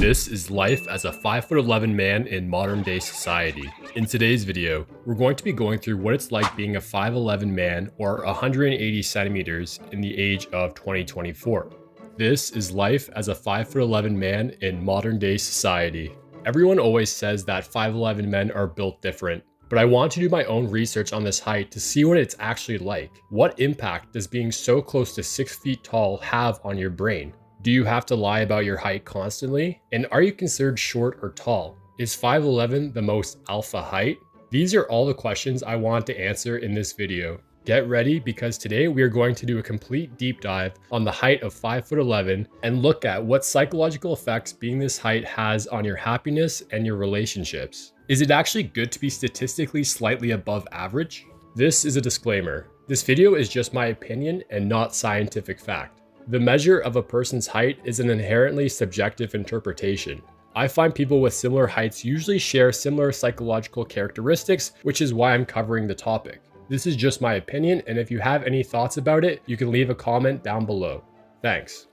This is life as a 5'11" man in modern day society. In today's video, we're going to be going through what it's like being a 5'11" man or 180 centimeters in the age of 2024. This is life as a 5'11" man in modern day society. Everyone always says that 5'11" men are built different, but I want to do my own research on this height to see what it's actually like. What impact does being so close to 6 feet tall have on your brain? Do you have to lie about your height constantly? And are you considered short or tall? Is 5'11" the most alpha height? These are all the questions I want to answer in this video. Get ready, because today we are going to do a complete deep dive on the height of 5'11" and look at what psychological effects being this height has on your happiness and your relationships. Is it actually good to be statistically slightly above average? This is a disclaimer. This video is just my opinion and not scientific fact. The measure of a person's height is an inherently subjective interpretation. I find people with similar heights usually share similar psychological characteristics, which is why I'm covering the topic. This is just my opinion, and if you have any thoughts about it, you can leave a comment down below. Thanks.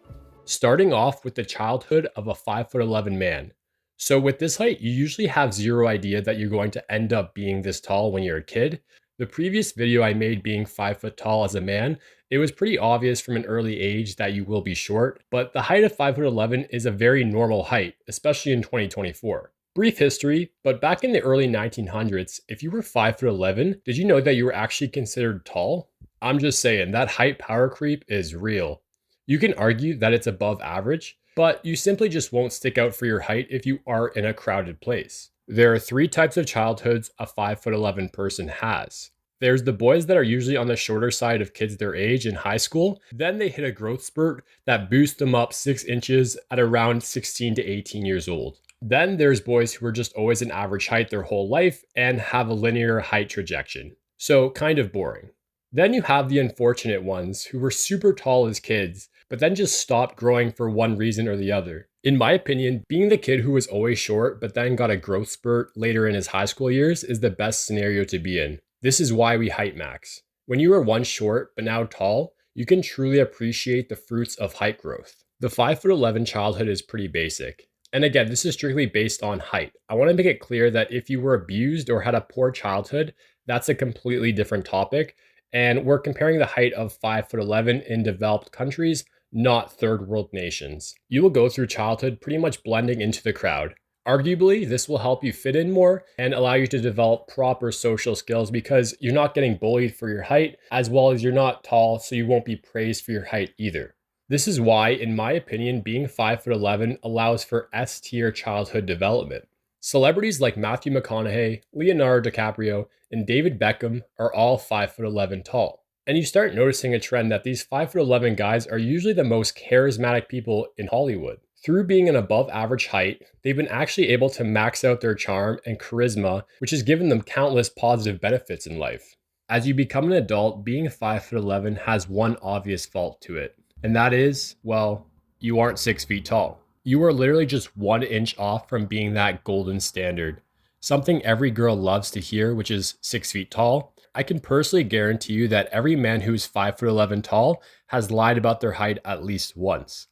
Starting off with the childhood of a 5'11" man. So with this height, you usually have zero idea that you're going to end up being this tall when you're a kid. The previous video I made being 5 foot tall as a man, it was pretty obvious from an early age that you will be short, but the height of 5'11" is a very normal height, especially in 2024. Brief history, but back in the early 1900s, if you were 5'11", did you know that you were actually considered tall? I'm just saying, that height power creep is real. You can argue that it's above average, but you simply just won't stick out for your height if you are in a crowded place. There are 3 types of childhoods a 5'11" person has. There's the boys that are usually on the shorter side of kids their age in high school. Then they hit a growth spurt that boosts them up 6 inches at around 16 to 18 years old. Then there's boys who are just always an average height their whole life and have a linear height trajectory. So kind of boring. Then you have the unfortunate ones who were super tall as kids, but then just stopped growing for one reason or the other. In my opinion, being the kid who was always short but then got a growth spurt later in his high school years is the best scenario to be in. This is why we height max. When you were once short but now tall, you can truly appreciate the fruits of height growth. The 5'11" childhood is pretty basic. And again, this is strictly based on height. I want to make it clear that if you were abused or had a poor childhood, that's a completely different topic. And we're comparing the height of 5'11" in developed countries, not third world nations. You will go through childhood pretty much blending into the crowd. Arguably, this will help you fit in more and allow you to develop proper social skills because you're not getting bullied for your height, as well as you're not tall, so you won't be praised for your height either. This is why, in my opinion, being 5'11" allows for S-tier childhood development. Celebrities like Matthew McConaughey, Leonardo DiCaprio, and David Beckham are all 5'11" tall. And you start noticing a trend that these 5'11" guys are usually the most charismatic people in Hollywood. Through being an above average height, they've been actually able to max out their charm and charisma, which has given them countless positive benefits in life. As you become an adult, being 5'11" has one obvious fault to it, and that is, well, you aren't 6 feet tall. You are literally just 1 inch off from being that golden standard. Something every girl loves to hear, which is 6 feet tall. I can personally guarantee you that every man who's 5'11" tall has lied about their height at least once.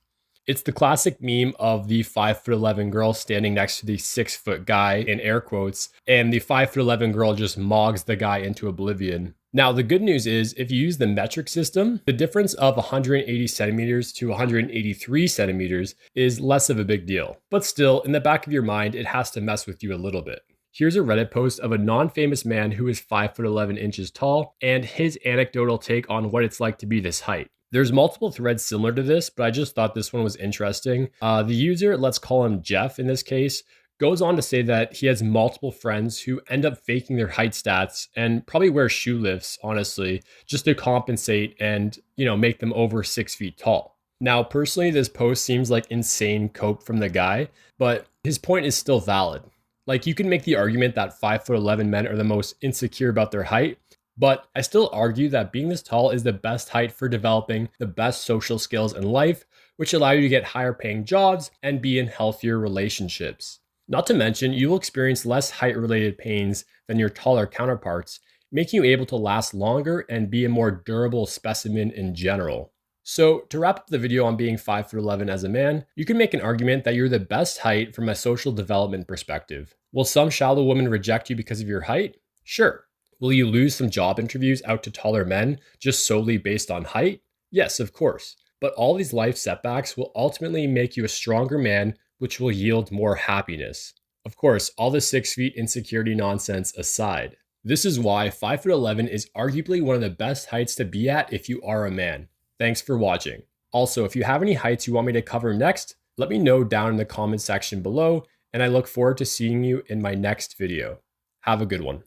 It's the classic meme of the 5'11" girl standing next to the 6 foot guy in air quotes, and the 5'11" girl just mogs the guy into oblivion. Now, the good news is if you use the metric system, the difference of 180 centimeters to 183 centimeters is less of a big deal. But still, in the back of your mind, it has to mess with you a little bit. Here's a Reddit post of a non-famous man who is 5'11" inches tall and his anecdotal take on what it's like to be this height. There's multiple threads similar to this, but I just thought this one was interesting. The user, let's call him Jeff in this case, goes on to say that he has multiple friends who end up faking their height stats and probably wear shoe lifts, honestly, just to compensate and, make them over 6 feet tall. Now, personally, this post seems like insane cope from the guy, but his point is still valid. Like, you can make the argument that 5'11" men are the most insecure about their height, but I still argue that being this tall is the best height for developing the best social skills in life, which allow you to get higher paying jobs and be in healthier relationships. Not to mention, you will experience less height-related pains than your taller counterparts, making you able to last longer and be a more durable specimen in general. So, to wrap up the video on being 5'11" as a man, you can make an argument that you're the best height from a social development perspective. Will some shallow women reject you because of your height? Sure. Will you lose some job interviews out to taller men just solely based on height? Yes, of course. But all these life setbacks will ultimately make you a stronger man, which will yield more happiness. Of course, all the 6 feet insecurity nonsense aside. This is why 5'11" is arguably one of the best heights to be at if you are a man. Thanks for watching. Also, if you have any heights you want me to cover next, let me know down in the comment section below, and I look forward to seeing you in my next video. Have a good one.